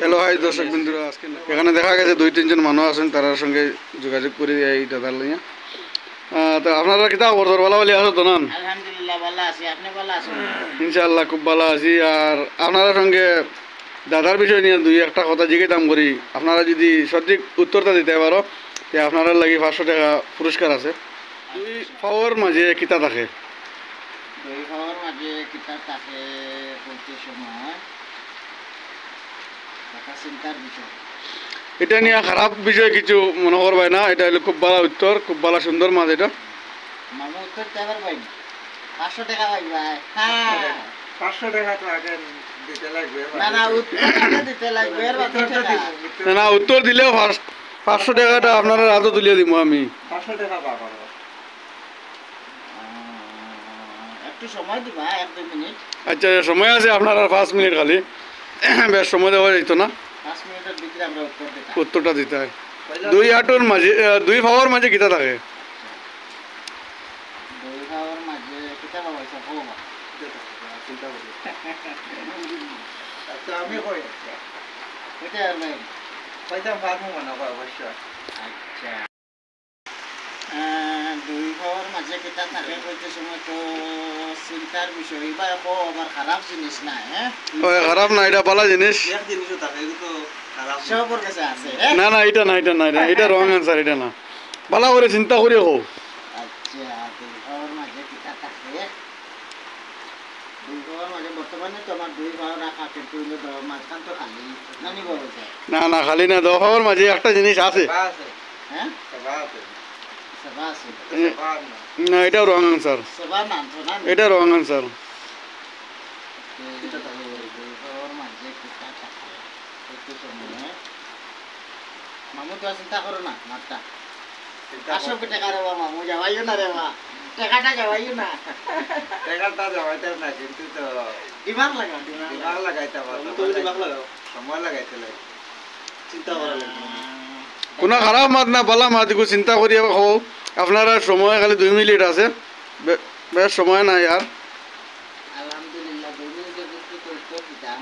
Hello hi দর্শক বন্ধুরা, আজকে এখানে দেখা গেছে 2-3 জন মানুষ আছেন, তার সঙ্গে যোগাযোগ করে এই দাদার লইয়া। তো আপনারা কিতা খবর ভালো বলে আছো তো? নান আলহামদুলিল্লাহ ভালো আছি, আপনি ভালো আছেন? ইনশাআল্লাহ খুব ভালো আছি। আর আপনারা সঙ্গে দাদার বিষয় নিয়ে দুই একটা কথা জিজ্ঞাসা করি, আপনারা যদি সঠিক উত্তরটা দিতে পারো তে আপনারা লাগি 500 টাকা পুরস্কার আছে। দুই পাওয়ার মাঝে কিতা থাকে? দুই ভাইয়ের মাঝে কিতাব থাকে বলতে সময় একটা চিন্তার বিষয়। এটা নিয়ে খারাপ বিষয় কিছু মনে করবাই না, এটা হলো খুব ভালো উত্তর, খুব ভালো সুন্দর মাছ। এটা মামু উত্তর দেবার পাই 500 টাকা পাইবা। হ্যাঁ 500 টাকা তো আগে দিতে লাগবে। না না উত্তর দিতে লাগবে এর বাদ না, উত্তর দিলেও 500 টাকাটা আপনারা হাতে তুলিয়ে দিব আমি। 500 টাকা পাবো। একটু সময় দিবা 1-2 মিনিট। আচ্ছা, সময় আছে আপনার আর 5 মিনিট খালি, বেশ সময় দেওয়া যেত না? 5 মিনিটের ভিতরে আমরা উত্তর দিতাম। উত্তরটা দিতে হয়। দুই হাঁটুর মাঝে দুই পাওয়ার মাঝে কিতা থাকে? দুই ভাইয়ের মাঝে কিতাব পাইছা বাবা। চিন্তা করি। আচ্ছা আমি কই এটা আর নাই। কইতাম পারবো না অবশ্য। আচ্ছা দুই ভাইয়ের মাঝে কিতাব থাকে বলতে সময় তো চিন্তার বিষয় বা আবার খারাপ জিনিস না। হ্যাঁ ওই খারাপ না, এটা ভালো জিনিস। এক জিনিসও থাকে এটা তো খারাপ। সবার কাছে আছে। না না, এটা না, এটা না, এটা রং অ্যান্সার। এটা না, ভালো করে চিন্তা করে হোক। আচ্ছা দুই ভাইয়ের মাঝে কিতাব থাকে। দুই ভাইয়ের মাঝে বর্তমানে তো আমার দুই ভাইয়ের রাখা কিন্তু মাঝখান তো খালি নানি বড় যায়। না না, খালি না, দু পাওয়ার মাঝে একটা জিনিস আছে। আছে হ্যাঁ সবা আছে। সবা আছে। সবা না। না, এটাও রং অ্যান্সার, সবা নাম তো না। এটা রং অ্যান্সার। দুই ভাইয়ের মাঝে কিতাব থাকে বলতে সময় মামু তো চিন্তা করো না মারটা 500 টাকা রে বা মামু যাওয়াইও না রে বা টাকাটা যাওয়াইও না। টাকাটা জমাইতে না কিন্তু তো দিমাগ লাগা দিমাগ লাগাইতে পারো। তো দিমাগ লাগাও। সময় লাগাইতে লাগে। চিন্তা করা লাগবে। কোনো খারাপ মাত না, ভালো মাত, একটু চিন্তা করি হোক। আপনারা সময় খালি 2 মিনিট আছে, বেশ সময় নাই আর। আলহামদুলিল্লাহ 2 মিনিটের ভিতরে তো উত্তর দিতাম।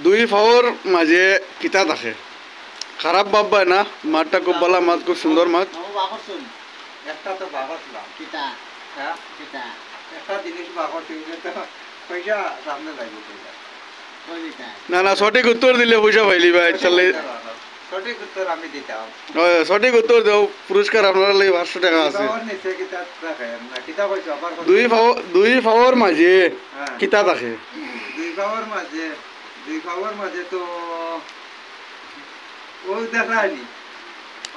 দুই পাওয়ার মাঝে কিতা থাকে? খারাপ ভাববাই না, মাঠটা খুব ভালো মাত, খুব সুন্দর মাত। মামু বাকর শুন একটা তো বাবাসলাম। কিতা হ্যাঁ কিতা একটা জিনিস বাবার দিলে তো পয়সা সামনে লাগবে পয়সা। কই দিতা না না, সঠিক উত্তর দিলে পয়সা পাইলি ভাই। তাহলে সঠিক উত্তর আমি দিতাম। সঠিক উত্তর দেও, পুরস্কার আপনার লাগে 500 টাকা আছে। বাবার নিচে কিতাব রাখে না কিতাব হইছে আবার দুই পাওয়ার মাঝে হ্যাঁ কিতা থাকে? দুই বাবার মাঝে তো ওই দেখায়নি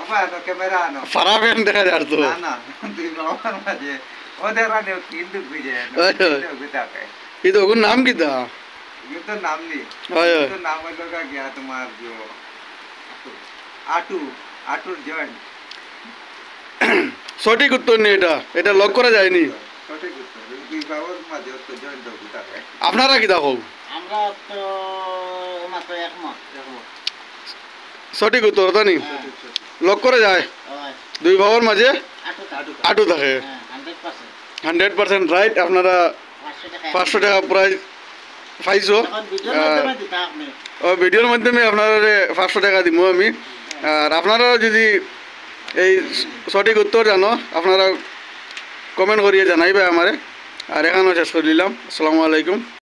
আপা তো ক্যামেরা আনো পারাবেন দেখা যার তো। না না দুই বাবার মাঝে ও দেখানি কিন্তু বুঝে থাকে কিন্তু ওর নাম কিতা? কিন্তু নাম নেই। হয় হয়, तो नाम होगा क्या तुम्हार जो आटू आटूर जॉइंट সঠিক উত্তর নেই, এটা লক করা যায়নি। সঠিক উত্তর দুই বাবার মাঝে তো জয়েন্ট হবে থাকে। আপনারা কিতা হোক? আমরা তো মাত্র একমত। সঠিক উত্তর জানি, লক করা যায়। ওই দুই পাওয়ার মাঝে আটু আটু থাকে। হ্যাঁ 100% 100% রাইট। আপনারা 500 টাকা প্রাইজ পাইছো। এখন ভিডিওর মাধ্যমে দিতা আপনি। ভিডিওর মাধ্যমে আপনারা 500 টাকা দিব আমি। আর আপনারা যদি এই সঠিক উত্তর জানো, আপনারা কমেন্ট করিয়ে জানাইবে আমারে। আর এখানেও শেষ করে দিলাম। আসসালামু আলাইকুম।